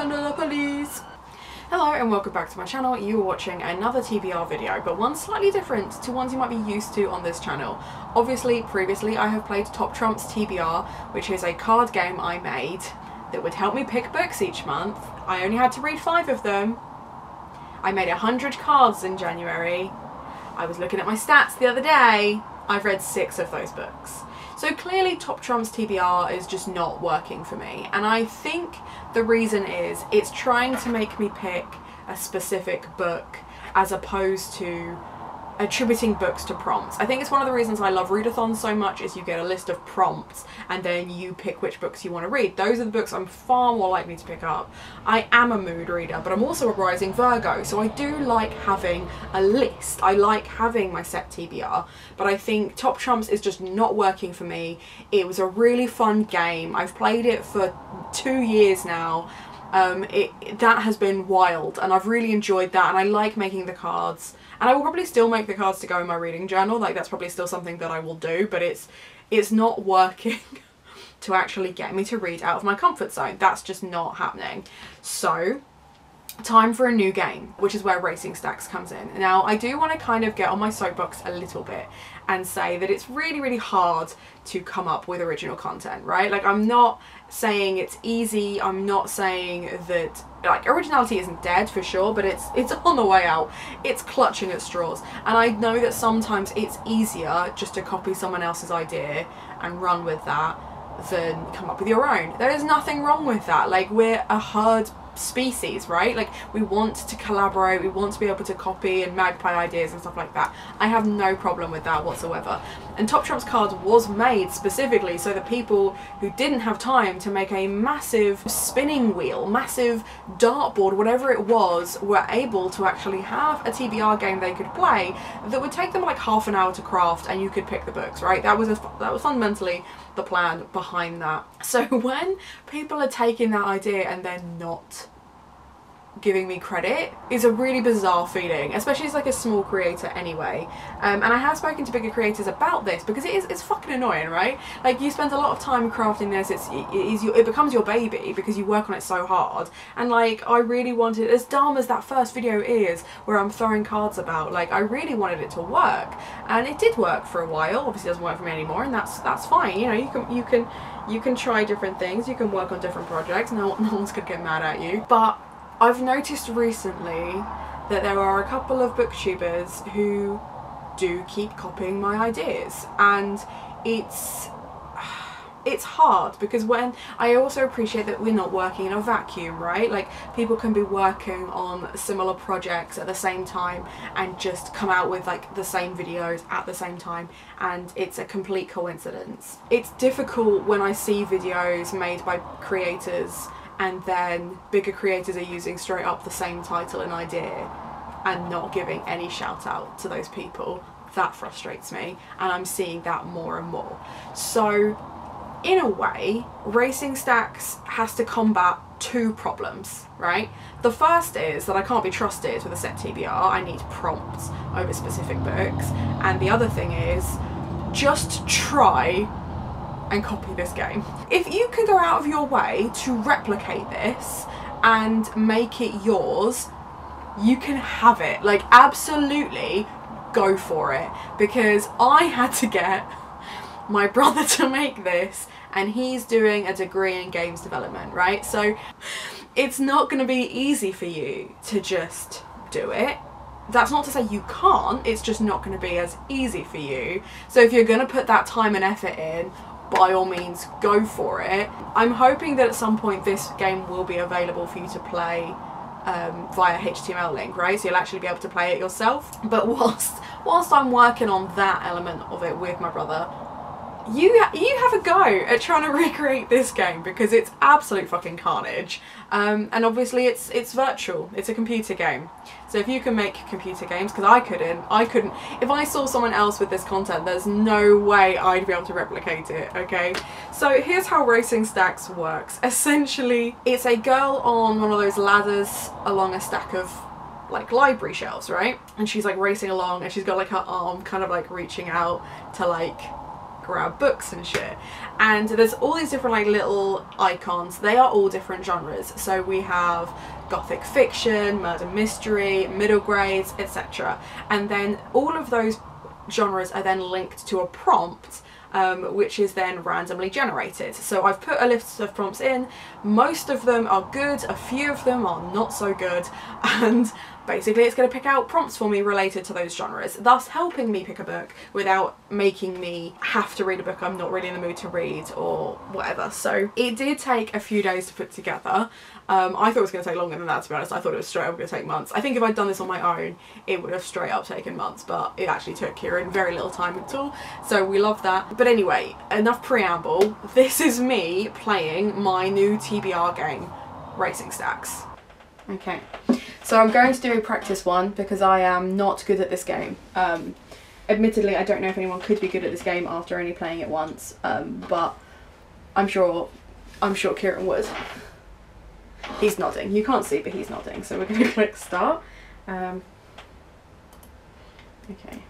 send the police. Hello and welcome back to my channel. You are watching another TBR video, but one slightly different to ones you might be used to on this channel. Obviously, previously I have played Top Trumps TBR, which is a card game I made that would help me pick books each month. I only had to read 5 of them. I made 100 cards in January. I was looking at my stats the other day. I've read 6 of those books. So clearly Top Trumps TBR is just not working for me, and I think the reason is it's trying to make me pick a specific book as opposed to attributing books to prompts. I think it's one of the reasons I love readathons so much is you get a list of prompts and then you pick which books you want to read. Those are the books I'm far more likely to pick up. I am a mood reader, but I'm also a rising Virgo, so I do like having a list. I like having my set TBR, but I think Top Trumps is just not working for me. It was a really fun game. I've played it for 2 years now. That has been wild and I've really enjoyed that, and I like making the cards, and I will probably still make the cards to go in my reading journal. Like, that's probably still something that I will do, but it's not working to actually get me to read out of my comfort zone. That's just not happening. So time for a new game, which is where Racing Stacks comes in. Now I do want to kind of get on my soapbox a little bit and say that it's really hard to come up with original content, right? Like, I'm not saying it's easy, I'm not saying that, like, originality isn't dead for sure, but it's on the way out. It's clutching at straws, and I know that sometimes it's easier just to copy someone else's idea and run with that than come up with your own. There is nothing wrong with that. Like, we're a herd species, right? Like, we want to collaborate, we want to be able to copy and magpie ideas and stuff like that. I have no problem with that whatsoever. And Top Trumps cards was made specifically so that people who didn't have time to make a massive spinning wheel, massive dartboard, whatever it was, were able to actually have a TBR game they could play that would take them like half an hour to craft, and you could pick the books, right? That was fundamentally the plan behind that. So when people are taking that idea and they're not giving me credit, is a really bizarre feeling, especially as like a small creator anyway. And I have spoken to bigger creators about this because it's fucking annoying, right? Like, you spend a lot of time crafting this, it becomes your baby because you work on it so hard, and like, I really wanted, as dumb as that first video is where I'm throwing cards about, like, I really wanted it to work, and it did work for a while. Obviously it doesn't work for me anymore, and that's fine. You know, you can try different things, you can work on different projects, no one's gonna get mad at you. But I've noticed recently that there are a couple of booktubers who do keep copying my ideas, and it's hard because when I also appreciate that we're not working in a vacuum, right? Like, people can be working on similar projects at the same time and just come out with like the same videos at the same time, and it's a complete coincidence. It's difficult when I see videos made by creators and then bigger creators are using straight up the same title and idea and not giving any shout out to those people. That frustrates me, and I'm seeing that more and more. So in a way, Racing Stacks has to combat 2 problems, right? The first is that I can't be trusted with a set TBR. I need prompts over specific books. And the other thing is, just try and copy this game. If you can go out of your way to replicate this and make it yours, you can have it. Like, absolutely go for it, because I had to get my brother to make this, and he's doing a degree in games development, right? So it's not going to be easy for you to just do it. That's not to say you can't, it's just not going to be as easy for you. So if you're going to put that time and effort in, by all means go for it. I'm hoping that at some point this game will be available for you to play via HTML link, right? So you'll actually be able to play it yourself. But whilst I'm working on that element of it with my brother, you have a go at trying to recreate this game, because it's absolute fucking carnage. And obviously it's virtual, it's a computer game. So if you can make computer games, because I couldn't, if I saw someone else with this content, there's no way I'd be able to replicate it, okay? So here's how Racing Stacks works. Essentially, it's a girl on one of those ladders along a stack of like library shelves, right? And she's like racing along, and she's got like her arm kind of like reaching out to like grab books and shit. And there's all these different like little icons. They are all different genres. So we have gothic fiction, murder mystery, middle grades, etc. And then all of those genres are then linked to a prompt, which is then randomly generated. So I've put a list of prompts in. Most of them are good, a few of them are not so good, and basically it's going to pick out prompts for me related to those genres, thus helping me pick a book without making me have to read a book I'm not really in the mood to read or whatever. So it did take a few days to put together. I thought it was going to take longer than that, to be honest. I thought it was straight up going to take months. I think if I'd done this on my own, it would have straight up taken months, but it actually took Kieran very little time at all. So we love that. But anyway, enough preamble. This is me playing my new TBR game, Racing Stacks. Okay, so I'm going to do a practice one because I am not good at this game. Admittedly, I don't know if anyone could be good at this game after only playing it once, but I'm sure Kieran would. He's nodding. You can't see, but he's nodding. So we're going to click start. Okay,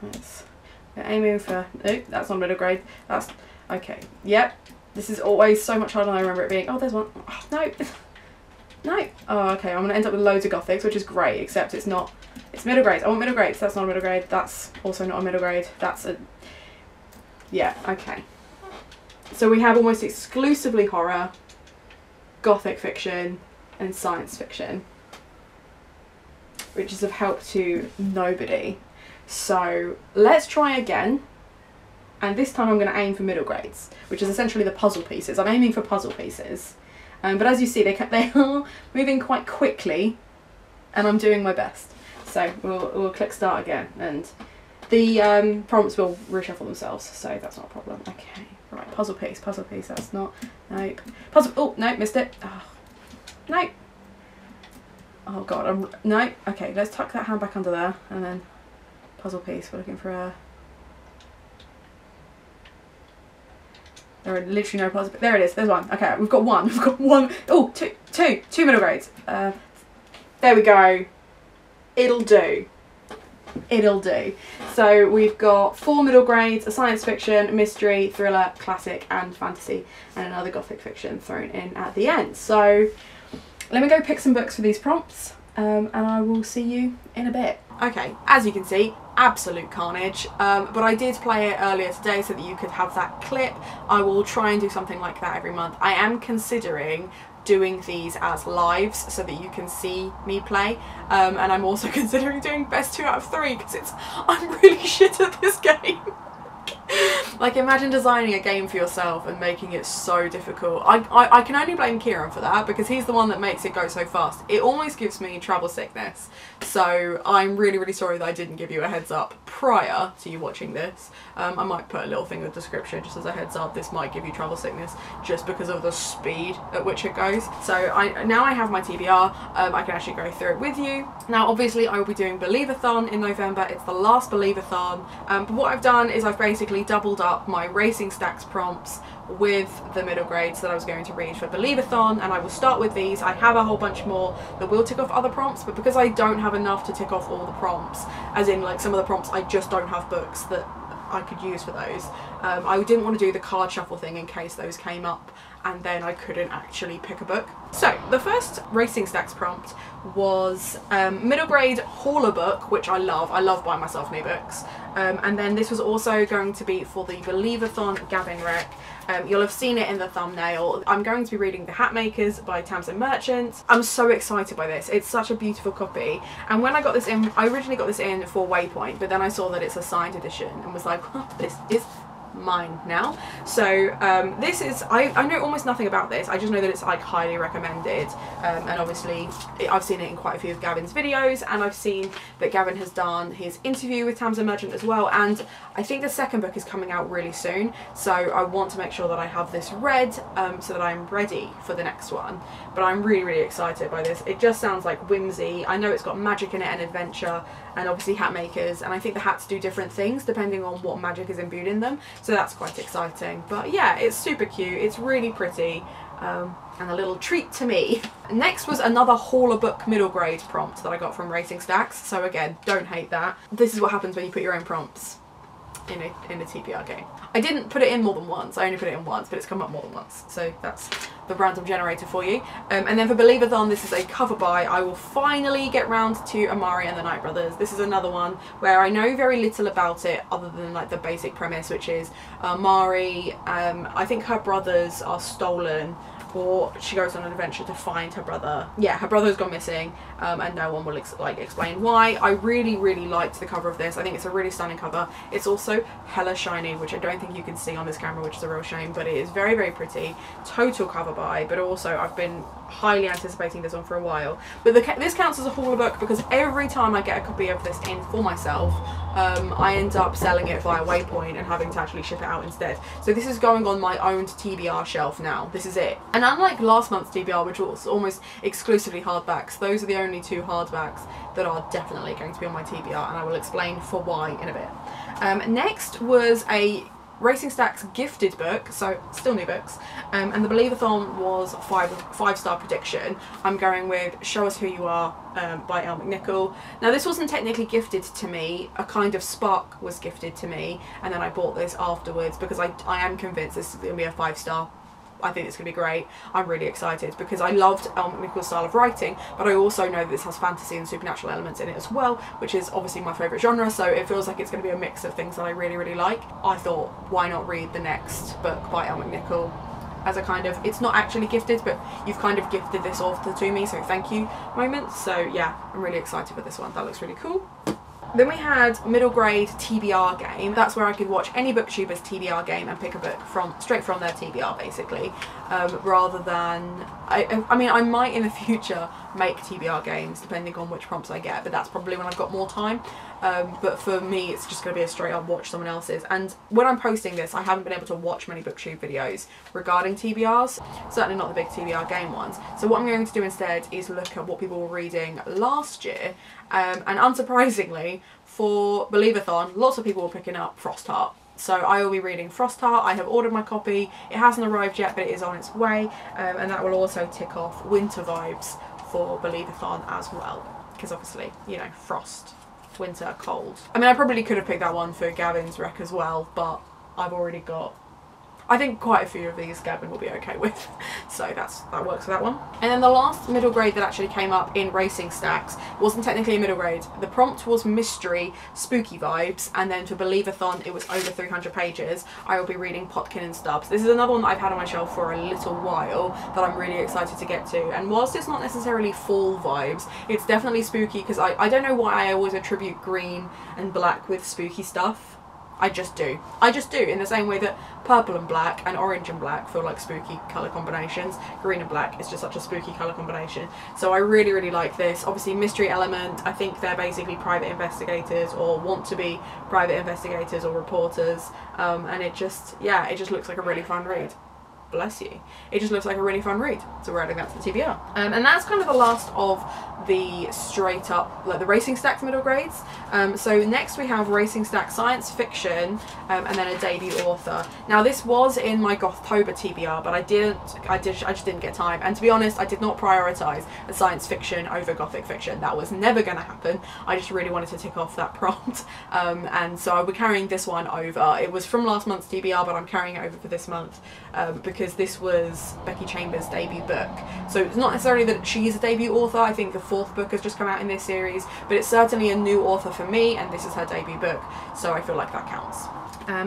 we're aiming for. Oh, that's not middle grade. That's okay. Yep. This is always so much harder than I remember it being. Oh, there's one. Oh, no. No. Oh, okay. I'm going to end up with loads of gothics, which is great, except it's not. It's middle grades. I want middle grades. That's not a middle grade. That's also not a middle grade. That's a. Yeah. Okay. So we have almost exclusively horror, gothic fiction, and science fiction, which is of help to nobody. So let's try again, and this time I'm going to aim for middle grades, which is essentially the puzzle pieces. I'm aiming for puzzle pieces, but as you see they are moving quite quickly and I'm doing my best. So we'll click start again, and the prompts will reshuffle themselves, so that's not a problem. Okay, right, puzzle piece, that's not, nope. Puzzle, oh, no, missed it. Oh. No. Oh god, no. Okay, let's tuck that hand back under there, and then puzzle piece. We're looking for a. There are literally no puzzle. There it is. There's one. Okay, we've got one. We've got one. Oh, two middle grades. There we go. It'll do. It'll do. So we've got 4 middle grades: a science fiction, mystery, thriller, classic, and fantasy, and another gothic fiction thrown in at the end. So. Let me go pick some books for these prompts, and I will see you in a bit. Okay, as you can see, absolute carnage, but I did play it earlier today so that you could have that clip. I will try and do something like that every month. I am considering doing these as lives so that you can see me play, and I'm also considering doing best 2 out of 3 because I'm really shit at this game. Like, imagine designing a game for yourself and making it so difficult. I can only blame Kieran for that because he's the one that makes it go so fast. It almost gives me travel sickness. So I'm really, really sorry that I didn't give you a heads up prior to you watching this. I might put a little thing in the description just as a heads up. This might give you travel sickness just because of the speed at which it goes. So now I have my TBR. I can actually go through it with you. Now, obviously, I will be doing Believathon in November. It's the last Believathon. But what I've done is I've basically doubled up my Racing Stacks prompts with the middle grades that I was going to read for Believathon, and I will start with these. I have a whole bunch more that will tick off other prompts, but because I don't have enough to tick off all the prompts, as in like some of the prompts I just don't have books that I could use for those, I didn't want to do the card shuffle thing in case those came up and then I couldn't actually pick a book. So the first Racing Stacks prompt was middle grade hauler book, which I love buying myself new books, and then this was also going to be for the Believathon Gavin rec. You'll have seen it in the thumbnail. I'm going to be reading The Hatmakers by amzn.to. I'm so excited by this. It's such a beautiful copy, and when I got this in, I originally got this in for Waypoint, but then I saw that it's a signed edition and was like, oh, this is mine now. So this is, I know almost nothing about this. I just know that it's like highly recommended, and obviously I've seen it in quite a few of Gavin's videos, and I've seen that Gavin has done his interview with amzn as well, and I think the second book is coming out really soon, so I want to make sure that I have this read so that I'm ready for the next one. But I'm really, really excited by this. It just sounds like whimsy. I know it's got magic in it and adventure, and obviously hat makers, and I think the hats do different things depending on what magic is imbued in them, so that's quite exciting. But yeah, it's super cute, it's really pretty, and a little treat to me. Next was another hauler book middle grade prompt that I got from Racing Stacks, so again, don't hate that. This is what happens when you put your own prompts. in a TBR game. I didn't put it in more than once, I only put it in once, but it's come up more than once, so that's the random generator for you. And then for Believathon, this is a cover by. I will finally get round to Amari and the Night Brothers. This is another one where I know very little about it other than like the basic premise, which is Amari, I think her brothers are stolen, or she goes on an adventure to find her brother. Yeah, her brother's gone missing, and no one will explain why. I really liked the cover of this. I think it's a really stunning cover. It's also hella shiny, which I don't think you can see on this camera, which is a real shame, but it is very pretty. Total cover buy, but also I've been highly anticipating this one for a while. But this counts as a hauler book because every time I get a copy of this in for myself, I end up selling it via Waypoint and having to actually ship it out instead. So this is going on my own TBR shelf now. This is it. And unlike last month's TBR, which was almost exclusively hardbacks, those are the only two hardbacks that are definitely going to be on my TBR, and I will explain for why in a bit. Next was a Racing Stacks gifted book, so still new books, and the Believathon was five-star prediction. I'm going with Show Us Who You Are by Elle McNichol. Now this wasn't technically gifted to me, a kind of spark was gifted to me, and then I bought this afterwards because I am convinced this is going to be a 5-star. I think it's going to be great. I'm really excited because I loved Elle McNichol's style of writing, but I also know that this has fantasy and supernatural elements in it as well, which is obviously my favourite genre, so it feels like it's going to be a mix of things that I really like. I thought, why not read the next book by Elle McNichol as a kind of, it's not actually gifted, but you've kind of gifted this author to me, so thank you moment. So yeah, I'm really excited for this one. That looks really cool. Then we had middle grade TBR game. That's where I could watch any booktuber's TBR game and pick a book straight from their TBR basically, rather than, I mean I might in the future make TBR games depending on which prompts I get, but that's probably when I've got more time. But for me it's just going to be a straight up watch someone else's, and when I'm posting this I haven't been able to watch many booktube videos regarding TBRs, certainly not the big TBR game ones. So what I'm going to do instead is look at what people were reading last year, and unsurprisingly for Believathon lots of people were picking up Frostheart. So I will be reading Frostheart. I have ordered my copy. It hasn't arrived yet, but it is on its way, and that will also tick off winter vibes for Believathon as well, because obviously, you know, frost, winter, cold. I mean, I probably could have picked that one for Gavin's rec as well, but I've already got, I think quite a few of these Gavin will be okay with, so that works for that one. And then the last middle grade that actually came up in Racing Stacks wasn't technically a middle grade. The prompt was mystery, spooky vibes, and then for Believathon it was over 300 pages. I will be reading Potkin and Stubbs. This is another one that I've had on my shelf for a little while that I'm really excited to get to, and whilst it's not necessarily fall vibes, it's definitely spooky because I don't know why I always attribute green and black with spooky stuff. I just do, in the same way that purple and black and orange and black feel like spooky colour combinations. Green and black is just such a spooky colour combination. So I really like this. Obviously mystery element, I think they're basically private investigators or want to be private investigators or reporters, and it just looks like a really fun read. Bless you. It just looks like a really fun read. So we're adding that to the TBR. And that's kind of the last of the straight up, like the Racing Stacks middle grades. So next we have Racing Stacks science fiction, and then a debut author. Now this was in my Gothtober TBR, but I just didn't get time. And to be honest, I did not prioritise a science fiction over gothic fiction. That was never going to happen. I just really wanted to tick off that prompt. And so I'll be carrying this one over. It was from last month's TBR, but I'm carrying it over for this month, because this was Becky Chambers' debut book. So it's not necessarily that she's a debut author. I think the 4th book has just come out in this series, but it's certainly a new author for me, and this is her debut book, so I feel like that counts.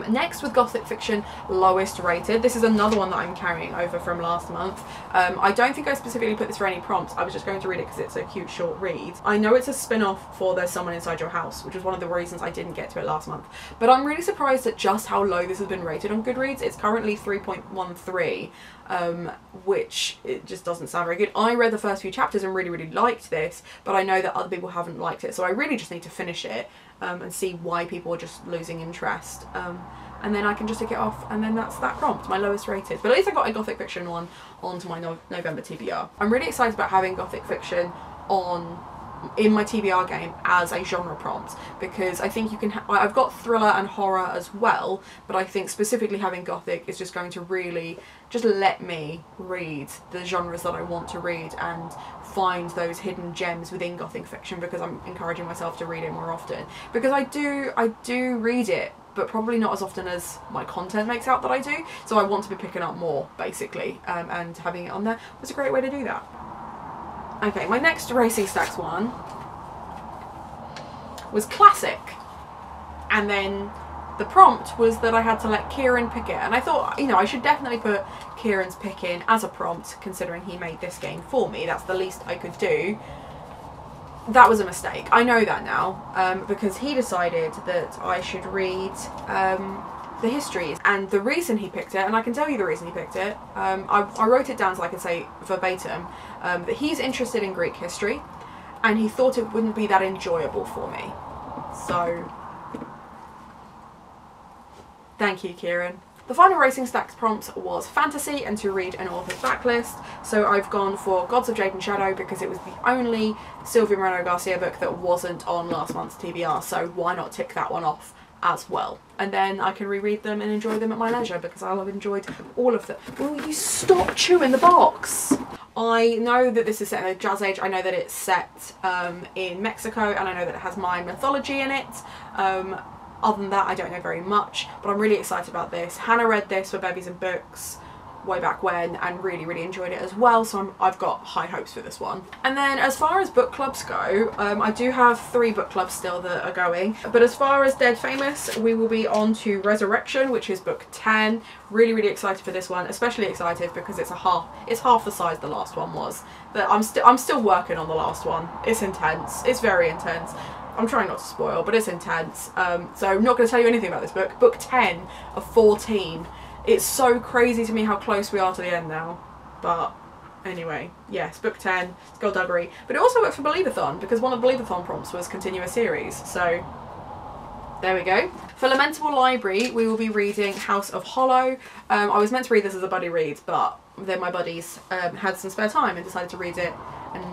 Next with Gothic Fiction, lowest rated. This is another one that I'm carrying over from last month. I don't think I specifically put this for any prompts. I was just going to read it because it's a cute short read. I know it's a spin-off for There's Someone Inside Your House, which was one of the reasons I didn't get to it last month. But I'm really surprised at just how low this has been rated on Goodreads. It's currently 3.13. Which it just doesn't sound very good. I read the first few chapters and really liked this, but I know that other people haven't liked it, so I really just need to finish it and see why people are just losing interest, and then I can just tick it off, and then that's that prompt, my lowest rated. But at least I got a Gothic Fiction one onto my November TBR. I'm really excited about having Gothic Fiction in my TBR game as a genre prompt, because I think you can I've got thriller and horror as well, but I think specifically having Gothic is just going to really just let me read the genres that I want to read and find those hidden gems within Gothic fiction, because I'm encouraging myself to read it more often, because I do read it but probably not as often as my content makes out that I do. So I want to be picking up more, basically, and having it on there was a great way to do that. Okay, my next Racing Stacks one was classic, and then the prompt was that I had to let Kieran pick it, and I thought, you know, I should definitely put Kieran's pick in as a prompt, considering he made this game for me. That's the least I could do. That was a mistake. I know that now, because he decided that I should read the histories, and the reason he picked it, and I can tell you the reason he picked it, I wrote it down so I can say verbatim, that he's interested in Greek history, and he thought it wouldn't be that enjoyable for me. So, thank you, Kieran. The final Racing Stacks prompt was fantasy and to read an author's backlist. So I've gone for Gods of Jade and Shadow because it was the only Silvia Moreno Garcia book that wasn't on last month's TBR, so why not tick that one off as well? And then I can reread them and enjoy them at my leisure because I'll have enjoyed all of them. Will you stop chewing the box? I know that this is set in the Jazz Age. I know that it's set in Mexico, and I know that it has Mayan mythology in it. Other than that, I don't know very much, but I'm really excited about this. Hannah read this for Bevies and Books way back when and really enjoyed it as well, so I've got high hopes for this one. And then as far as book clubs go, I do have 3 book clubs still that are going, but as far as Dead Famous, we will be on to Resurrection, which is book 10. Really excited for this one, especially excited because it's half the size the last one was. But I'm still working on the last one. It's intense. It's very intense. I'm trying not to spoil, but it's intense. So I'm not going to tell you anything about this book. Book 10 of 14. It's so crazy to me how close we are to the end now. But anyway, yes, book 10, Skullduggery. But it also worked for Believathon, because one of the Believathon prompts was continue a series. So there we go. For Lamentable Library, we will be reading House of Hollow. I was meant to read this as a buddy read, but then my buddies had some spare time and decided to read it and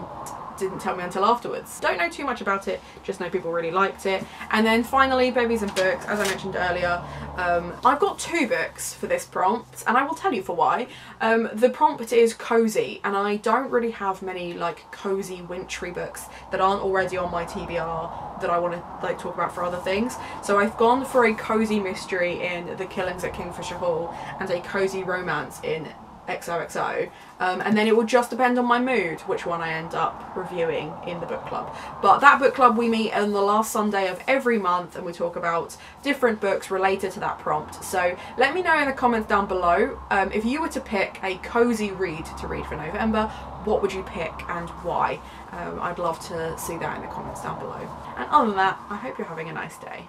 didn't tell me until afterwards. Don't know too much about it, just know people really liked it. And then finally, Bevies and Books, as I mentioned earlier, I've got 2 books for this prompt, and I will tell you for why. The prompt is cozy, and I don't really have many like cozy wintry books that aren't already on my TBR that I want to like talk about for other things. So I've gone for a cozy mystery in The Killings at Kingfisher Hall and a cozy romance in XOXO, and then it will just depend on my mood which one I end up reviewing in the book club. But that book club, we meet on the last Sunday of every month and we talk about different books related to that prompt. So let me know in the comments down below, if you were to pick a cozy read to read for November, what would you pick and why? I'd love to see that in the comments down below. And other than that, I hope you're having a nice day.